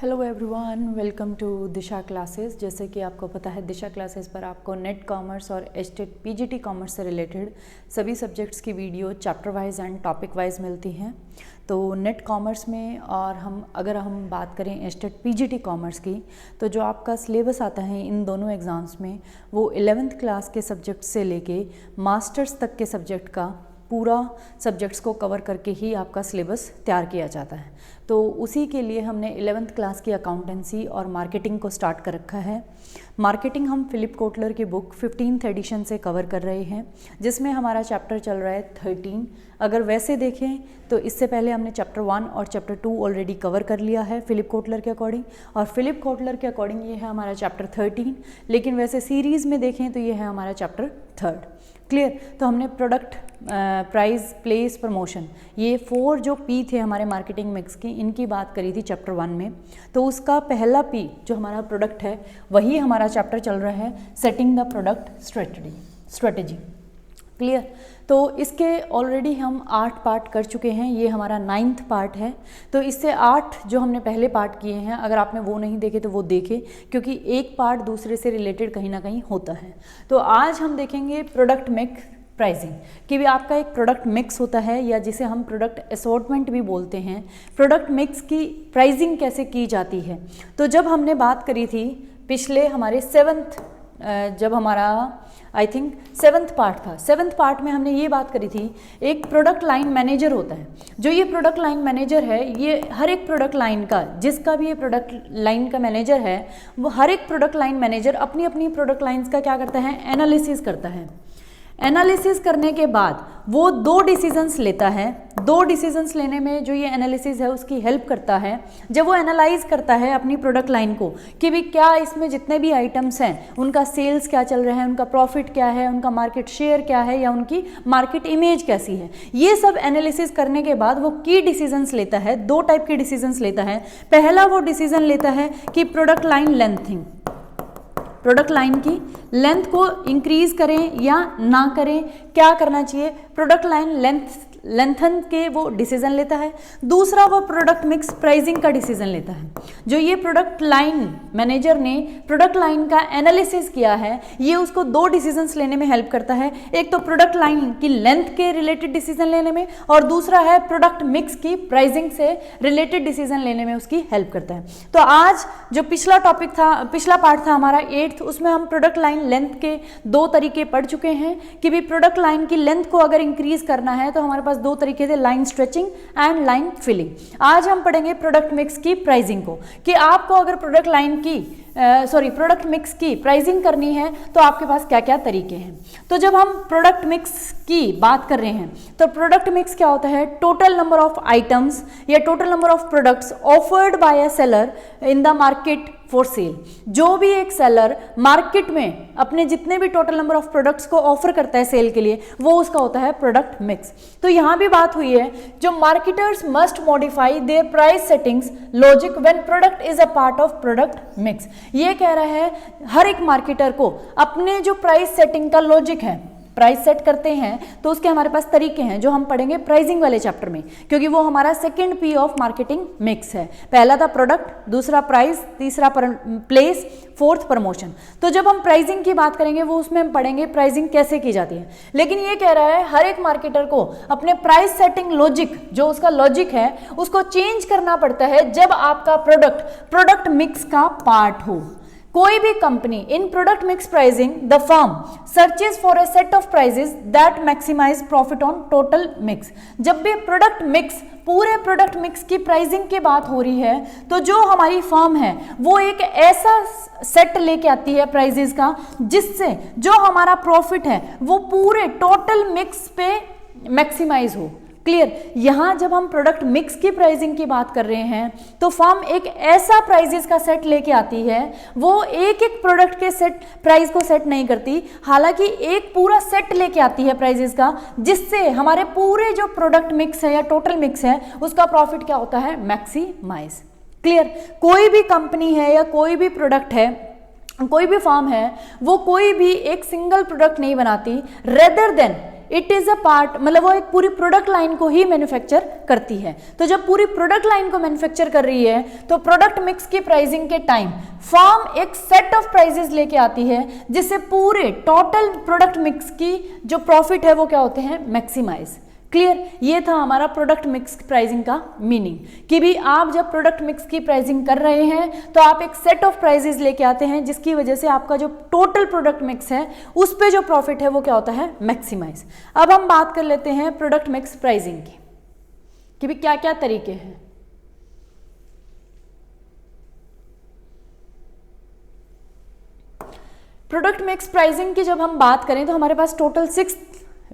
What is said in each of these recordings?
Hello everyone, welcome to Disha classes. जैसे कि आपको पता है, दिशा क्लासेस पर आपको नेट कॉमर्स और एस्टेट पीजीटी कॉमर्स से रिलेटेड सभी सब्जेक्ट्स की video chapter wise and topic wise मिलती हैं। तो नेट कॉमर्स में और अगर हम बात करें एस्टेट पीजीटी कॉमर्स की, तो जो आपका सिलेबस आता है इन दोनों एग्ज़ाम्स में वो 11th क्लास के सब्जेक्ट से लेके मास्टर्स तक के सब्जेक्ट का पूरा सब्जेक्ट्स को कवर करके ही आपका सिलेबस तैयार किया जाता है। तो उसी के लिए हमने 11th क्लास की अकाउंटेंसी और मार्केटिंग को स्टार्ट कर रखा है। मार्केटिंग हम फिलिप कोटलर की बुक 15th एडिशन से कवर कर रहे हैं, जिसमें हमारा चैप्टर चल रहा है 13। अगर वैसे देखें तो इससे पहले हमने चैप्टर 1 और चैप्टर 2 ऑलरेडी कवर कर लिया है फिलिप कोटलर के अकॉर्डिंग, और फिलिप कोटलर के अकॉर्डिंग ये है हमारा चैप्टर 13। लेकिन वैसे सीरीज़ में देखें तो ये है हमारा चैप्टर 3। क्लियर। तो हमने प्रोडक्ट, प्राइस, प्लेस, प्रमोशन, ये 4 जो पी थे हमारे मार्केटिंग मिक्स की, इनकी बात करी थी चैप्टर 1 में। तो उसका पहला पी जो हमारा प्रोडक्ट है वही हमारा चैप्टर चल रहा है setting the product strategy. Clear. तो इसके ऑलरेडी हम 8 पार्ट कर चुके हैं, ये हमारा 9th पार्ट है। तो इससे 8 जो हमने पहले पार्ट किए हैं, अगर आपने वो नहीं देखे तो वो देखें, क्योंकि एक पार्ट दूसरे से रिलेटेड कहीं ना कहीं होता है। तो आज हम देखेंगे प्रोडक्ट मिक्स प्राइसिंग, कि भी आपका एक प्रोडक्ट मिक्स होता है या जिसे हम प्रोडक्ट असॉर्टमेंट भी बोलते हैं। प्रोडक्ट मिक्स की प्राइसिंग कैसे की जाती है। तो जब हमने बात करी थी पिछले हमारे 7th, जब हमारा आई थिंक 7th पार्ट था, 7th पार्ट में हमने ये बात करी थी, एक प्रोडक्ट लाइन मैनेजर होता है। जो ये प्रोडक्ट लाइन मैनेजर है, ये हर एक प्रोडक्ट लाइन का, जिसका भी ये प्रोडक्ट लाइन का मैनेजर है, वो हर एक प्रोडक्ट लाइन मैनेजर अपनी अपनी प्रोडक्ट लाइन्स का क्या करता है, एनालिसिस करता है। एनालिसिस करने के बाद वो 2 डिसीजंस लेता है। 2 डिसीजंस लेने में जो ये एनालिसिस है उसकी हेल्प करता है। जब वो एनालाइज करता है अपनी प्रोडक्ट लाइन को कि भी क्या इसमें जितने भी आइटम्स हैं उनका सेल्स क्या चल रहा है, उनका प्रॉफिट क्या है, उनका मार्केट शेयर क्या है, या उनकी मार्केट इमेज कैसी है, ये सब एनालिसिस करने के बाद वो की डिसीजंस लेता है। 2 टाइप के डिसीजंस लेता है। पहला वो डिसीजन लेता है कि product line lengthening, product line की लेंथ को इंक्रीज करें या ना करें, क्या करना चाहिए, प्रोडक्ट लाइन लेंथन के वो डिसीजन लेता है। दूसरा वो प्रोडक्ट मिक्स प्राइसिंग का डिसीजन लेता है। जो ये प्रोडक्ट लाइन मैनेजर ने प्रोडक्ट लाइन का एनालिसिस किया है, ये उसको 2 डिसीजंस लेने में हेल्प करता है। एक तो प्रोडक्ट लाइन की लेंथ के रिलेटेड डिसीजन लेने में, और दूसरा है प्रोडक्ट मिक्स की प्राइसिंग से रिलेटेड डिसीजन लेने में उसकी हेल्प करता है। तो आज जो पिछला टॉपिक था, पिछला पार्ट था हमारा 8th, उसमें हम प्रोडक्ट लाइन लेंथ के 2 तरीके पढ़ चुके हैं कि भी प्रोडक्ट लाइन की लेंथ को अगर इंक्रीज करना है तो हमारे पास 2 तरीके थे, line stretching and line filling. आज हम पढ़ेंगे प्रोडक्ट मिक्स की प्राइसिंग को, कि आपको अगर प्रोडक्ट लाइन की प्रोडक्ट मिक्स की प्राइसिंग करनी है तो आपके पास क्या क्या तरीके हैं। तो जब हम प्रोडक्ट मिक्स की बात कर रहे हैं तो प्रोडक्ट मिक्स क्या होता है, टोटल नंबर ऑफ आइटम्स या total number of products offered by a seller in the market for sale. जो भी एक सेलर मार्केट में अपने जितने भी टोटल नंबर ऑफ प्रोडक्ट्स को ऑफर करता है सेल के लिए, वो उसका होता है प्रोडक्ट मिक्स। तो यहां भी बात हुई है, जो marketers must modify there price settings logic when product is a part of product mix. ये कह रहा है हर एक मार्केटर को अपने जो प्राइस सेटिंग का लॉजिक है, प्राइस सेट करते हैं तो उसके हमारे पास तरीके हैं जो हम पढ़ेंगे प्राइसिंग वाले चैप्टर में, क्योंकि वो हमारा 2nd P of marketing mix है। पहला था प्रोडक्ट, दूसरा प्राइस, तीसरा प्लेस, 4th प्रमोशन। तो जब हम प्राइसिंग की बात करेंगे वो उसमें हम पढ़ेंगे प्राइसिंग कैसे की जाती है। लेकिन ये कह रहा है हर एक मार्केटर को अपने प्राइस सेटिंग लॉजिक, जो उसका लॉजिक है, उसको चेंज करना पड़ता है जब आपका प्रोडक्ट मिक्स का पार्ट हो। कोई भी company in product mix pricing the firm searches for a set of prices that maximise profit on total mix. जब भी प्रोडक्ट मिक्स, पूरे प्रोडक्ट मिक्स की प्राइसिंग की बात हो रही है, तो जो हमारी फर्म है वो एक ऐसा सेट लेके आती है प्राइसेस का, जिससे जो हमारा प्रॉफिट है वो पूरे टोटल मिक्स पे मैक्सिमाइज हो। क्लियर। यहां जब हम प्रोडक्ट मिक्स की प्राइसिंग की बात कर रहे हैं तो फर्म एक ऐसा प्राइसेस का सेट लेके आती है, वो एक एक प्रोडक्ट के सेट प्राइस को सेट नहीं करती, हालांकि एक पूरा सेट लेके आती है प्राइसेस का, जिससे हमारे पूरे जो प्रोडक्ट मिक्स है या टोटल मिक्स है उसका प्रॉफिट क्या होता है, मैक्सिमाइज। क्लियर। कोई भी कंपनी है या कोई भी प्रोडक्ट है, कोई भी फर्म है, वो कोई भी एक सिंगल प्रोडक्ट नहीं बनाती, rather than it is a part, मतलब वो एक पूरी प्रोडक्ट लाइन को ही मैन्युफैक्चर करती है। तो जब पूरी प्रोडक्ट लाइन को मैन्युफैक्चर कर रही है तो प्रोडक्ट मिक्स की प्राइसिंग के टाइम फर्म एक सेट ऑफ प्राइजेस लेके आती है जिससे पूरे टोटल प्रोडक्ट मिक्स की जो प्रॉफिट है वो क्या होते हैं, मैक्सिमाइज। क्लियर, ये था हमारा प्रोडक्ट मिक्स प्राइसिंग का मीनिंग कि भी आप जब प्रोडक्ट मिक्स की प्राइसिंग कर रहे हैं तो आप एक सेट ऑफ प्राइजेस लेके आते हैं जिसकी वजह से आपका जो टोटल प्रोडक्ट मिक्स है उस पे जो प्रॉफिट है वो क्या होता है, मैक्सिमाइज। अब हम बात कर लेते हैं प्रोडक्ट मिक्स प्राइसिंग की कि भी क्या क्या तरीके हैं। प्रोडक्ट मिक्स प्राइसिंग की जब हम बात करें तो हमारे पास टोटल 6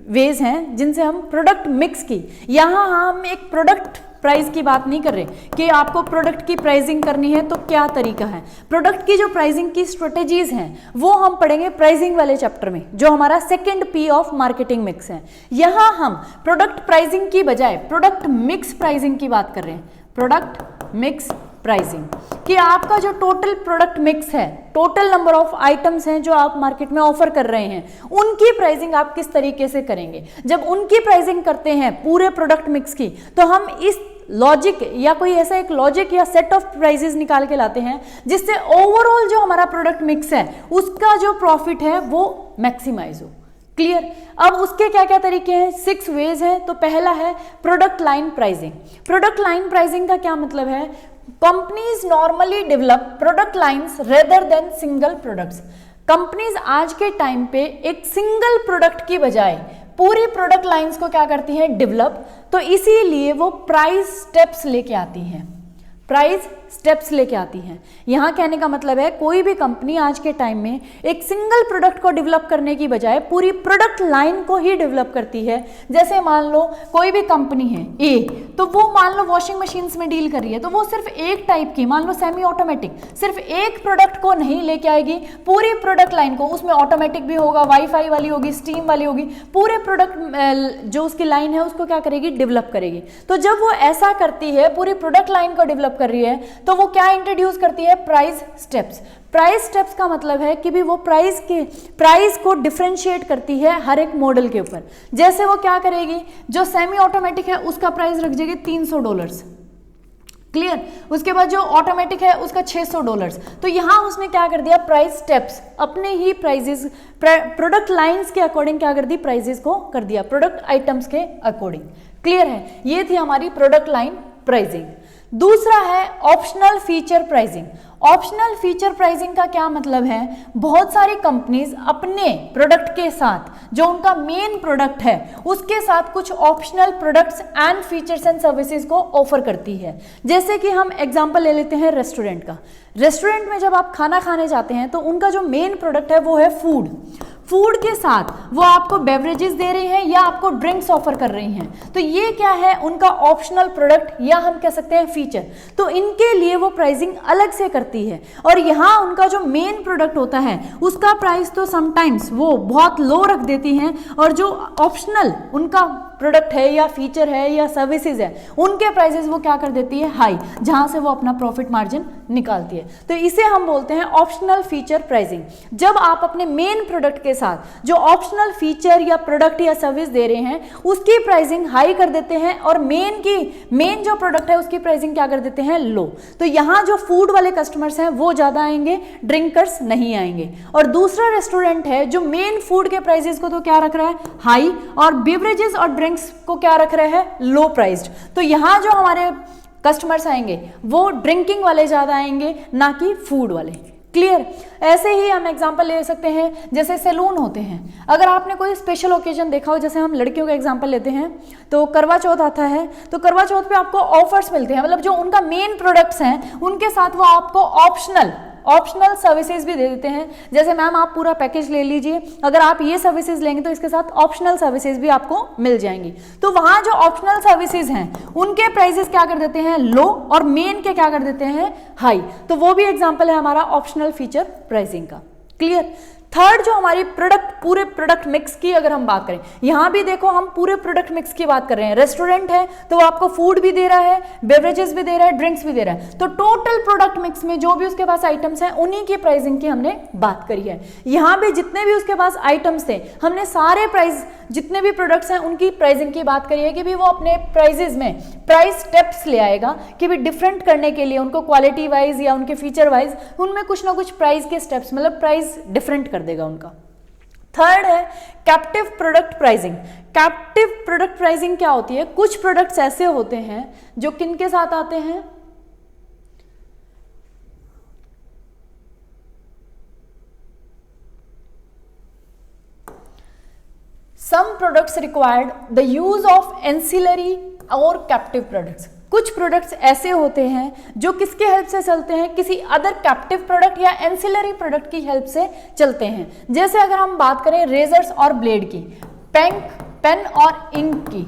वेज हैं जिनसे हम प्रोडक्ट मिक्स की, यहां हम एक प्रोडक्ट प्राइस की बात नहीं कर रहे कि आपको प्रोडक्ट की प्राइसिंग करनी है तो क्या तरीका है। प्रोडक्ट की जो प्राइसिंग की स्ट्रेटेजीज हैं वो हम पढ़ेंगे प्राइसिंग वाले चैप्टर में, जो हमारा second P of marketing mix है। यहां हम प्रोडक्ट प्राइसिंग की बजाय प्रोडक्ट मिक्स प्राइसिंग की बात कर रहे हैं। प्रोडक्ट मिक्स प्राइसिंग कि आपका जो टोटल प्रोडक्ट मिक्स है, टोटल नंबर ऑफ आइटम्स हैं जो आप मार्केट में ऑफर कर रहे हैं, उनकी प्राइसिंग आप किस तरीके से करेंगे। जब उनकी प्राइसिंग करते हैं पूरे प्रोडक्ट मिक्स की तो हम इस लॉजिक या कोई ऐसा एक लॉजिक या सेट ऑफ प्राइसेस निकाल के लाते हैं जिससे ओवरऑल जो हमारा प्रोडक्ट मिक्स है उसका जो प्रॉफिट है वो मैक्सिमाइज हो। क्लियर, अब उसके क्या क्या तरीके हैं, 6 वेज है। तो पहला है product line pricing. Product line pricing का क्या मतलब है, companies normally develop product lines rather than single products. Companies आज के टाइम पे एक सिंगल प्रोडक्ट की बजाय पूरी प्रोडक्ट लाइंस को क्या करती हैं, डेवलप। तो इसीलिए वो प्राइस स्टेप्स लेके आती हैं, प्राइस स्टेप्स लेके आती हैं। यहां कहने का मतलब है कोई भी कंपनी आज के टाइम में एक सिंगल प्रोडक्ट को डेवलप करने की बजाय पूरी प्रोडक्ट लाइन को ही डेवलप करती है। जैसे मान लो कोई भी कंपनी है ए, तो वो मान लो वॉशिंग मशीन्स में डील कर रही है, तो वो सिर्फ एक टाइप की, मान लो सेमी ऑटोमेटिक, सिर्फ एक प्रोडक्ट को नहीं लेके आएगी, पूरी प्रोडक्ट लाइन को, उसमें ऑटोमेटिक भी होगा, वाईफाई वाली होगी, स्टीम वाली होगी, पूरे प्रोडक्ट जो उसकी लाइन है उसको क्या करेगी, डेवलप करेगी। तो जब वो ऐसा करती है, पूरी प्रोडक्ट लाइन को डेवलप कर रही है, तो वो क्या इंट्रोड्यूस करती है, प्राइस स्टेप्स। प्राइस स्टेप्स का मतलब है कि भी वो प्राइस को डिफरेंशिएट करती है हर एक मॉडल के ऊपर। जैसे वो क्या करेगी, जो सेमी ऑटोमेटिक है उसका प्राइस रख देगी $300। क्लियर, उसके बाद जो ऑटोमेटिक है उसका $600। तो यहां उसने क्या कर दिया, प्राइस स्टेप्स अपने ही प्राइजेस प्रोडक्ट लाइंस के अकॉर्डिंग क्या कर दी, प्राइजेस को कर दिया प्रोडक्ट आइटम्स के अकॉर्डिंग। क्लियर है, ये थी हमारी प्रोडक्ट लाइन प्राइसिंग। दूसरा है optional feature pricing. Optional feature pricing का क्या मतलब है, बहुत सारी कंपनीज अपने प्रोडक्ट के साथ जो उनका मेन प्रोडक्ट है उसके साथ कुछ optional products and features and services को ऑफर करती है। जैसे कि हम एग्जांपल ले लेते हैं रेस्टोरेंट का। रेस्टोरेंट में जब आप खाना खाने जाते हैं तो उनका जो मेन प्रोडक्ट है वो है फूड। फूड के साथ वो आपको बेवरेजेस दे रही हैं या आपको ड्रिंक्स ऑफर कर रही हैं, तो ये क्या है, उनका ऑप्शनल प्रोडक्ट या हम कह सकते हैं फीचर। तो इनके लिए वो प्राइसिंग अलग से करती है और यहाँ उनका जो मेन प्रोडक्ट होता है उसका प्राइस तो समटाइम्स वो बहुत लो रख देती हैं, और जो ऑप्शनल उनका प्रोडक्ट है या फीचर है या सर्विसेज है उनके प्राइसेस वो क्या कर देती है, हाई, जहां से वो अपना प्रॉफिट मार्जिन निकालती है। तो इसे हम बोलते हैं ऑप्शनल फीचर प्राइसिंग। जब आप अपने मेन प्रोडक्ट के साथ जो ऑप्शनल फीचर या प्रोडक्ट या सर्विस दे रहे हैं उसकी प्राइसिंग हाई कर देते हैं और मेन जो प्रोडक्ट है उसकी प्राइसिंग क्या कर देते हैं, लो। तो यहाँ जो फूड वाले कस्टमर्स हैं वो ज्यादा आएंगे, ड्रिंकर्स नहीं आएंगे। और दूसरा रेस्टोरेंट है जो मेन फूड के प्राइसेस को तो क्या रख रहा है, हाई, और बेवरेजेस और ड्रिंक्स को क्या रख रहे हैं, लो प्राइस्ड। तो यहां जो हमारे कस्टमर्स आएंगे वो ड्रिंकिंग वाले ज्यादा आएंगे, ना कि फूड वाले। क्लियर, ऐसे ही हम एग्जांपल ले सकते हैं, जैसे सैलून होते हैं। अगर आपने कोई स्पेशल ओकेजन देखा हो, जैसे हम लड़कियों का एग्जांपल लेते हैं तो करवा चौथ आता है, तो करवा चौथ पे आपको ऑफर्स मिलते हैं, मतलब जो उनका मेन प्रोडक्ट्स हैं उनके साथ वो आपको ऑप्शनल सर्विसेज भी दे देते हैं। जैसे मैम आप पूरा पैकेज ले लीजिए, अगर आप ये सर्विसेज लेंगे तो इसके साथ ऑप्शनल सर्विसेज भी आपको मिल जाएंगी। तो वहां जो ऑप्शनल सर्विसेज हैं उनके प्राइसेस क्या कर देते हैं, लो, और मेन के क्या कर देते हैं, हाई। तो वो भी एग्जांपल है हमारा ऑप्शनल फीचर प्राइसिंग का। क्लियर। थर्ड जो हमारी प्रोडक्ट, पूरे प्रोडक्ट मिक्स की अगर हम बात करें, यहां भी देखो हम पूरे प्रोडक्ट मिक्स की बात कर रहे हैं। रेस्टोरेंट है तो वो आपको फूड भी दे रहा है, बेवरेजेस भी दे रहा है, ड्रिंक्स भी दे रहा है, तो टोटल प्रोडक्ट मिक्स में जो भी उसके पास आइटम्स हैं उन्हीं की प्राइसिंग की हमने बात करी है। यहां भी जितने भी उसके पास आइटम्स थे हमने सारे प्राइस, जितने भी प्रोडक्ट्स हैं उनकी प्राइसिंग की बात करी है कि भी वो अपने प्राइजेस में प्राइस स्टेप्स ले आएगा कि भी डिफरेंट करने के लिए उनको क्वालिटी वाइज या उनके फीचर वाइज उनमें कुछ ना कुछ प्राइस के स्टेप्स, मतलब प्राइस डिफरेंट कर देगा उनका। थर्ड है captive product pricing. Captive product pricing क्या होती है? कुछ प्रोडक्ट्स ऐसे होते हैं जो किन के साथ आते हैं, some products required the use of ancillary और कैप्टिव प्रोडक्ट्स। कुछ प्रोडक्ट्स ऐसे होते हैं जो किसके हेल्प से चलते हैं, किसी अदर कैप्टिव प्रोडक्ट या एंसिलरी प्रोडक्ट की हेल्प से चलते हैं। जैसे अगर हम बात करें रेजर्स और ब्लेड की, पेन और इंक की,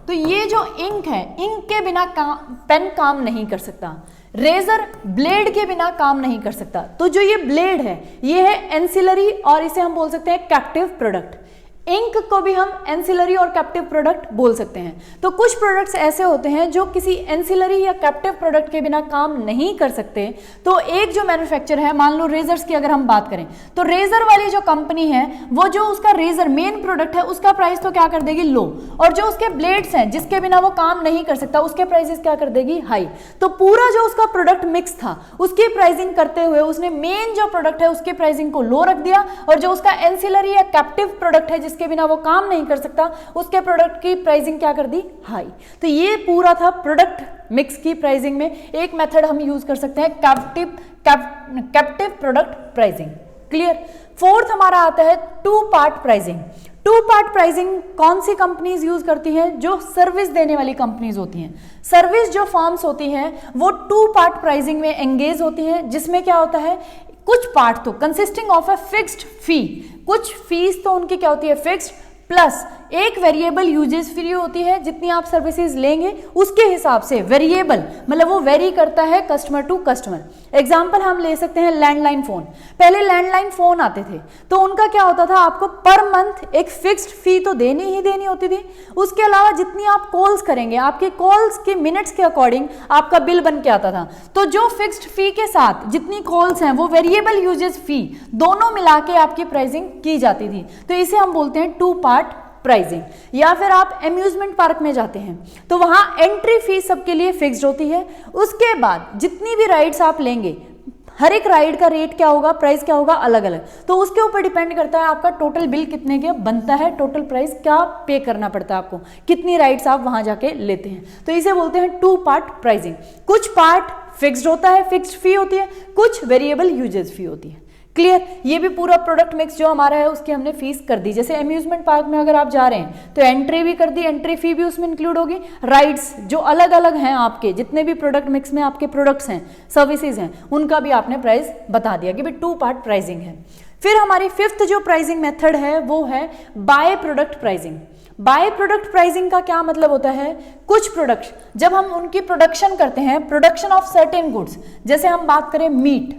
तो ये जो इंक है, इंक के बिना पेन काम नहीं कर सकता, रेजर ब्लेड के बिना काम नहीं कर सकता। तो जो ये ब्लेड है ये है एंसिलरी और इसे हम बोल सकते हैं कैप्टिव प्रोडक्ट। इंक को भी हम एंसिलरी और कैप्टिव प्रोडक्ट बोल सकते हैं। तो कुछ प्रोडक्ट्स ऐसे होते हैं जो किसी एंसिलरी या कैप्टिव प्रोडक्ट के बिना काम नहीं कर सकते। तो एक जो मैन्युफैक्चरर है, मान लो रेजर्स की अगर हम बात करें, तो रेजर वाली जो कंपनी है वो जो उसका रेजर मेन प्रोडक्ट है उसका प्राइस तो क्या कर देगी, लो, और जो उसके ब्लेड्स हैं जिसके बिना वो काम नहीं कर सकता उसके प्राइसेस क्या कर देगी, हाई। तो पूरा जो उसका प्रोडक्ट मिक्स था उसकी प्राइसिंग करते हुए उसने मेन जो प्रोडक्ट है उसकी प्राइसिंग को लो रख दिया, और जो उसका एंसिलरी या कैप्टिव प्रोडक्ट है के बिना वो काम नहीं कर सकता उसके प्रोडक्ट की प्राइसिंग क्या कर दी, हाई। तो ये पूरा था प्रोडक्ट मिक्स की प्राइसिंग में। एक मेथड हम यूज कर सकते हैं captive product pricing. Clear. Fourth हमारा आता है two part pricing. Two part pricing कौन सी कंपनीज यूज करती हैं? जो सर्विस देने वाली कंपनीज होती हैं। सर्विस जो फर्म्स होती हैं वो टू पार्ट प्राइसिंग में एंगेज होती हैं, जिसमें क्या होता है, कुछ पार्ट तो कंसिस्टिंग ऑफ अ फिक्स्ड फी, कुछ फीस तो उनकी क्या होती है, फिक्स्ड, प्लस एक वेरिएबल यूजेस फी होती है, जितनी आप सर्विसेज लेंगे उसके हिसाब से वेरिएबल, मतलब वो वेरी करता है कस्टमर टू कस्टमर। एग्जांपल हम ले सकते हैं लैंडलाइन फोन। पहले लैंडलाइन फोन आते थे तो उनका क्या होता था, आपको पर मंथ एक फिक्स्ड फी तो देनी ही देनी होती थी। उसके अलावा जितनी आप कॉल्स करेंगे आपके कॉल्स के मिनट्स के अकॉर्डिंग आपका बिल बन के आता था। तो जो फिक्स्ड फी के साथ जितनी कॉल्स हैं वो वेरिएबल यूजेस फी दोनों मिला के आपकी प्राइसिंग की जाती थी। तो इसे हम बोलते हैं टू पार्ट प्राइसिंग। या फिर आप अम्यूजमेंट पार्क में जाते हैं तो वहां एंट्री फीस सबके लिए फिक्स्ड होती है। उसके बाद जितनी भी राइड्स आप लेंगे हर एक राइड का रेट क्या होगा, प्राइस क्या होगा, अलग अलग। तो उसके ऊपर डिपेंड करता है आपका टोटल बिल कितने का बनता है, टोटल प्राइस क्या पे करना पड़ता है आपको, कितनी राइड्स आप वहां जाके लेते हैं। तो इसे बोलते हैं टू पार्ट प्राइसिंग। कुछ पार्ट फिक्स्ड होता है, फिक्स्ड फी होती है, कुछ वेरिएबल यूजेस फी होती है। क्लियर। ये भी पूरा प्रोडक्ट मिक्स जो हमारा है उसकी हमने फीस कर दी। जैसे अम्यूजमेंट पार्क में अगर आप जा रहे हैं तो एंट्री भी कर दी, एंट्री फी भी उसमें इंक्लूड होगी। राइड्स जो अलग अलग हैं आपके, जितने भी प्रोडक्ट मिक्स में आपके प्रोडक्ट्स हैं, सर्विसेज हैं, उनका भी आपने प्राइस बता दिया कि भाई टू पार्ट प्राइसिंग है। फिर हमारी फिफ्थ जो प्राइसिंग मेथड है वो है by product pricing. By product pricing का क्या मतलब होता है, कुछ प्रोडक्ट जब हम उनकी प्रोडक्शन करते हैं, प्रोडक्शन ऑफ सर्टेन गुड्स, जैसे हम बात करें मीट,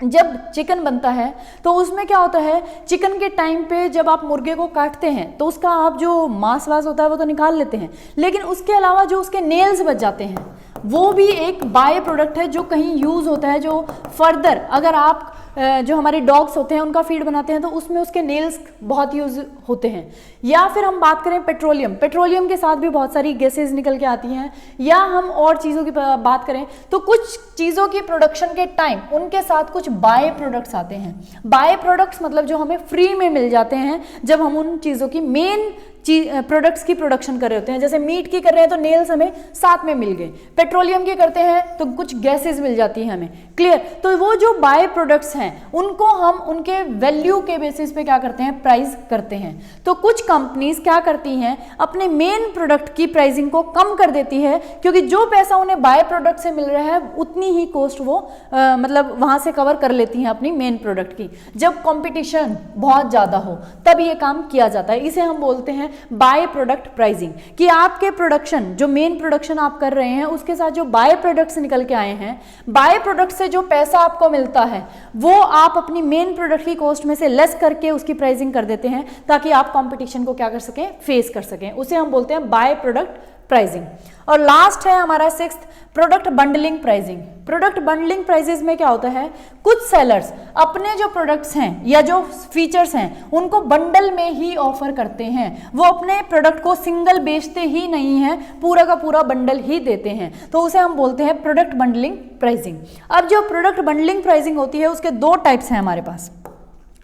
जब चिकन बनता है तो उसमें क्या होता है, चिकन के टाइम पे जब आप मुर्गे को काटते हैं तो उसका आप जो मांस वास होता है वो तो निकाल लेते हैं, लेकिन उसके अलावा जो उसके नेल्स बच जाते हैं वो भी एक बाय प्रोडक्ट है जो कहीं यूज होता है, जो फर्दर अगर आप जो हमारे डॉग्स होते हैं उनका फीड बनाते हैं तो उसमें उसके नेल्स बहुत यूज होते हैं। या फिर हम बात करें पेट्रोलियम, पेट्रोलियम के साथ भी बहुत सारी गैसेज निकल के आती हैं। या हम और चीज़ों की बात करें तो कुछ चीज़ों की प्रोडक्शन के टाइम उनके साथ कुछ बाय प्रोडक्ट्स आते हैं। बाय प्रोडक्ट्स मतलब जो हमें फ्री में मिल जाते हैं जब हम उन चीज़ों की मेन प्रोडक्ट्स की प्रोडक्शन कर रहे होते हैं। जैसे मीट की कर रहे हैं तो नेल्स हमें साथ में मिल गए, पेट्रोलियम की करते हैं तो कुछ गैसेस मिल जाती हैं हमें। क्लियर। तो वो जो बाय प्रोडक्ट्स हैं उनको हम उनके वैल्यू के बेसिस पे क्या करते हैं, प्राइस करते हैं। तो कुछ कंपनीज क्या करती हैं, अपने मेन प्रोडक्ट की प्राइसिंग को कम कर देती है, क्योंकि जो पैसा उन्हें बाय प्रोडक्ट से मिल रहा है उतनी ही कॉस्ट वो मतलब वहां से कवर कर लेती हैं अपनी मेन प्रोडक्ट की। जब कंपटीशन बहुत ज्यादा हो तब ये काम किया जाता है। इसे हम बोलते हैं बाय प्रोडक्ट प्राइसिंग, कि आपके प्रोडक्शन, जो मेन प्रोडक्शन आप कर रहे हैं उसके साथ जो बाय प्रोडक्ट्स निकल के आए हैं, बाय प्रोडक्ट से जो पैसा आपको मिलता है वो आप अपनी मेन प्रोडक्ट की कॉस्ट में से लेस करके उसकी प्राइसिंग कर देते हैं ताकि आप कंपटीशन को क्या कर सकें, फेस कर सकें। उसे हम बोलते हैं बाय प्रोडक्ट प्राइसिंग। और लास्ट है हमारा sixth, product bundling pricing. Product bundling prices में क्या होता है, कुछ सेलर्स अपने जो प्रोडक्ट्स हैं या जो फीचर्स हैं उनको बंडल में ही ऑफर करते हैं, वो अपने प्रोडक्ट को सिंगल बेचते ही नहीं हैं, पूरा का पूरा बंडल ही देते हैं, तो उसे हम बोलते हैं प्रोडक्ट बंडलिंग प्राइसिंग। अब जो प्रोडक्ट बंडलिंग प्राइसिंग होती है उसके दो टाइप्स हैं हमारे पास।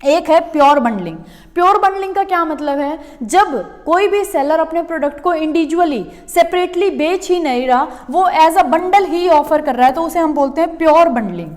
एक है प्योर बंडलिंग। प्योर बंडलिंग का क्या मतलब है, जब कोई भी सेलर अपने प्रोडक्ट को इंडिविजुअली सेपरेटली बेच ही नहीं रहा, वो एज अ बंडल ही ऑफर कर रहा है, तो उसे हम बोलते हैं प्योर बंडलिंग।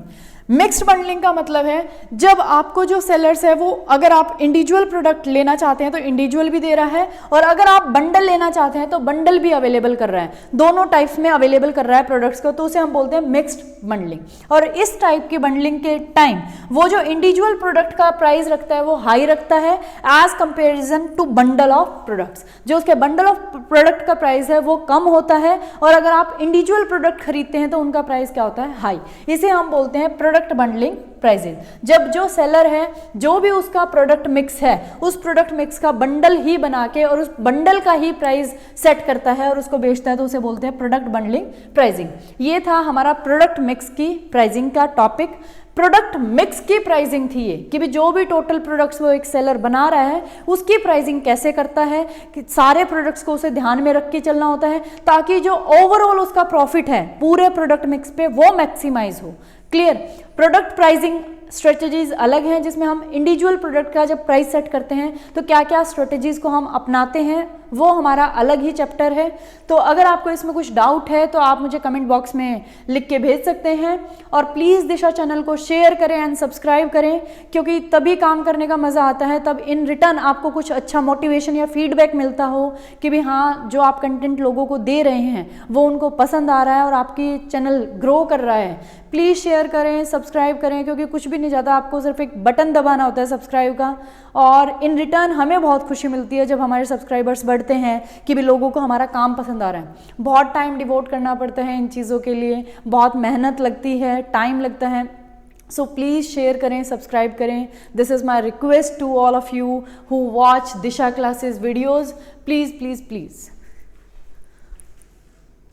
मिक्स्ड बंडलिंग का मतलब है जब आपको जो सेलर्स है वो, अगर आप इंडिविजुअल प्रोडक्ट लेना चाहते हैं तो इंडिविजुअल भी दे रहा है, और अगर आप बंडल लेना चाहते हैं तो बंडल भी अवेलेबल कर रहा है, दोनों टाइप्स में अवेलेबल कर रहा है प्रोडक्ट्स को, तो उसे हम बोलते हैं मिक्स्ड बंडलिंग। और इस टाइप की बंडलिंग के टाइम वो जो इंडिविजुअल प्रोडक्ट का प्राइस रखता है वो हाई रखता है as comparison to bundle of products. जो उसके बंडल ऑफ प्रोडक्ट का प्राइस है वो कम होता है, और अगर आप इंडिविजुअल प्रोडक्ट खरीदते हैं तो उनका प्राइस क्या होता है, हाई। इसे हम बोलते हैं प्रोडक्ट बंडलिंग प्राइसेस। जब जो सेलर है जो भी उसका प्रोडक्ट मिक्स है उस प्रोडक्ट मिक्स का बंडल ही बना के और उस बंडल का ही प्राइस सेट करता है और उसको बेचता है, तो उसे बोलते हैं प्रोडक्ट बंडलिंग प्राइसिंग। ये था हमारा प्रोडक्ट मिक्स की प्राइसिंग का टॉपिक। प्रोडक्ट मिक्स की प्राइसिंग थी ये, कि भी जो भी टोटल प्रोडक्ट्स वो एक सेलर बना रहा है उसकी प्राइसिंग कैसे करता है, कि सारे प्रोडक्ट्स को उसे ध्यान में रख के चलना होता है ताकि जो ओवरऑल उसका प्रॉफिट है पूरे प्रोडक्ट मिक्स पे वो मैक्सिमाइज हो। क्लियर। प्रोडक्ट प्राइसिंग स्ट्रेटजीज अलग हैं, जिसमें हम इंडिविजुअल प्रोडक्ट का जब प्राइस सेट करते हैं तो क्या क्या स्ट्रेटजीज को हम अपनाते हैं वो हमारा अलग ही चैप्टर है। तो अगर आपको इसमें कुछ डाउट है तो आप मुझे कमेंट बॉक्स में लिख के भेज सकते हैं, और प्लीज़ दिशा चैनल को शेयर करें एंड सब्सक्राइब करें, क्योंकि तभी काम करने का मज़ा आता है, तब इन रिटर्न आपको कुछ अच्छा मोटिवेशन या फीडबैक मिलता हो कि भी हाँ जो आप कंटेंट लोगों को दे रहे हैं वो उनको पसंद आ रहा है और आपकी चैनल ग्रो कर रहा है। प्लीज़ शेयर करें, सब्सक्राइब करें, क्योंकि कुछ भी नहीं ज़्यादा, आपको सिर्फ एक बटन दबाना होता है सब्सक्राइब का, और इन रिटर्न हमें बहुत खुशी मिलती है जब हमारे सब्सक्राइबर्स बढ़ते हैं कि भी लोगों को हमारा काम पसंद आ रहा है। बहुत टाइम डिवोट करना पड़ता है इन चीज़ों के लिए, बहुत मेहनत लगती है, टाइम लगता है। सो प्लीज़ शेयर करें, सब्सक्राइब करें। This is my request to all of you who watch Disha classes videos. Please please please.